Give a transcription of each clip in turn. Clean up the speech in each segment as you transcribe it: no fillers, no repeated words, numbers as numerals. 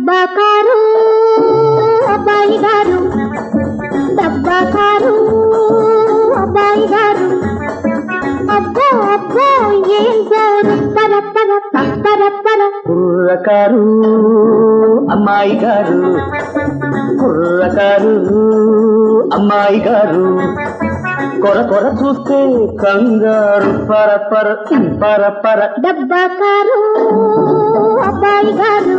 డబ్బాకారు అబ్బాయి గారు, డబ్బాకారు అబ్బాయి గారు, అబ్బో అబ్బో ఏం జోరు, పర పర పర పర. కుర్రకారు అమ్మాయి గారు, కుర్రకారు అమ్మాయి గారు, కొర కొర చూస్తే కంగారు, పర పర పర పర. డబ్బాకారు అబ్బాయి గారు.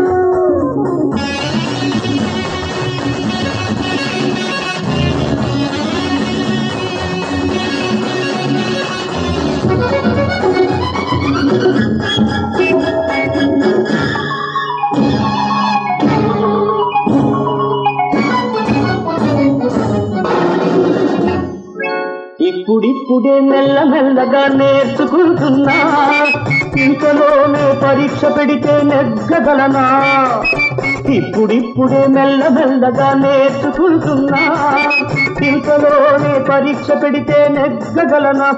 ఇప్పుడిప్పుడే మెల్ల మెల్లగా నేర్చుకుంటున్నా, ఇంతలోనే పరీక్ష పెడితే నెగ్గగలనా. ఇప్పుడిప్పుడే మెల్ల మెల్లగా నేర్చుకుంటున్నా, ఇంతలోనే పరీక్ష పెడితే నెగ్గగలనా.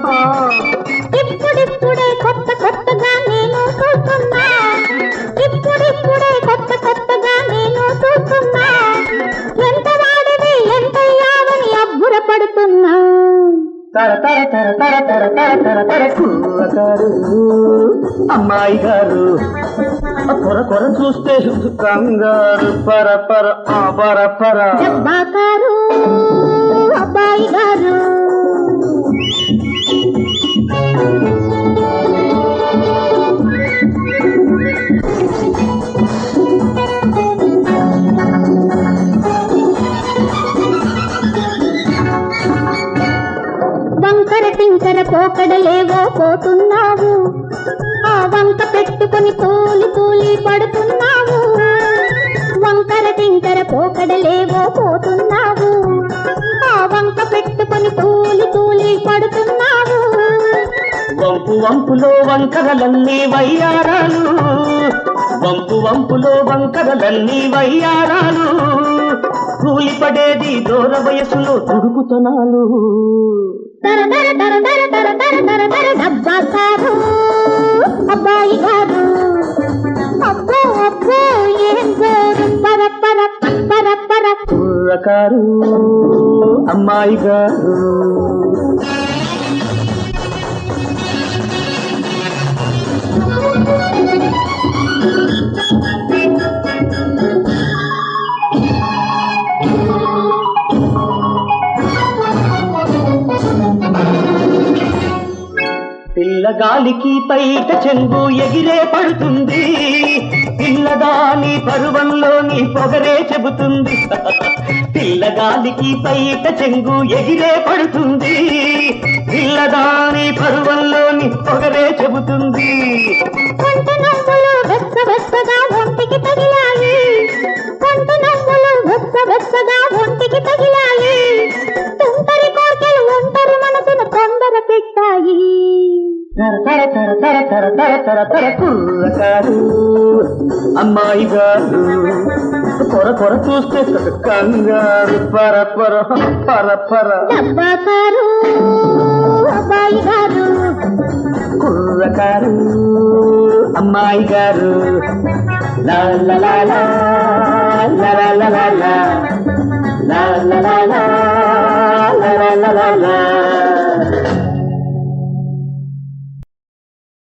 ఇప్పుడిప్పుడే కొత్త కొత్తగా నేను చూస్తున్నా, ఇప్పుడిప్పుడే కొత్త కొత్తగా నేను చూస్తున్నా, ఎంత వాడివి ఎంతయ్యావని అబ్బురపడుతున్నా. తర తర తర తర తర తర తర తర. కుర్రకారు అమ్మాయి గారు, కొర కొర చూస్తే కంగారు, పర పర పర పర. డబ్బాకారు అబ్బాయి గారు. వంకర టింకర పోకడలేవో పోతున్నావు, ఆ వంక పెట్టుకొని తూలి తూలి పడుతున్నావు. వంకర టింకర పోకడలేవో పోతున్నావు, ఆ వంక పెట్టుకొని తూలి తూలి పడుతున్నావు. వంపు వంపులో వంకరలన్నీ వయ్యారాలు, వంపు వంపులో వంకరలన్నీ వయ్యారాలు, కూలిపడేది దూర వయసులో తుడుకుతనాలు. తర తర తర తర తర తర తర తర. డబ్బాకారు అబ్బాయి గారు, అబ్బో అబ్బో ఏం జోరు, పర పర పర పర. కుర్రకారు అమ్మాయి గారు. పిల్లగాలికి పైట చెంగు ఎగిరే పడుతుంది, పిల్లదాని పరువంలోని పొగరే చెబుతుంది. పిల్లగాలికి పైట చెంగు ఎగిరే పడుతుంది, పిల్లదాని పరువంలోని పొగరే చెబుతుంది. కొంట నవ్వులు వెచ్చ వెచ్చగా ఒంటికి తగిలాయి, కొంట నవ్వులు వెచ్చ వెచ్చగా ఒంటికి తగిలాయి, తుంటరి కోర్కెలు ఒంటరి మనసును తొందర పెట్టాయి. తర తర తర తర తర తర తర తర. కుర్రకారు అమ్మాయి గారు, కొర కొర చూస్తే కంగారు, పర పర పర పర. డబ్బాకారు అబ్బాయి గారు, కుర్రకారు అమ్మాయి గారు. లా లా లా లా లా లా లా లా లా లా లా లా లా లా లా లా లా.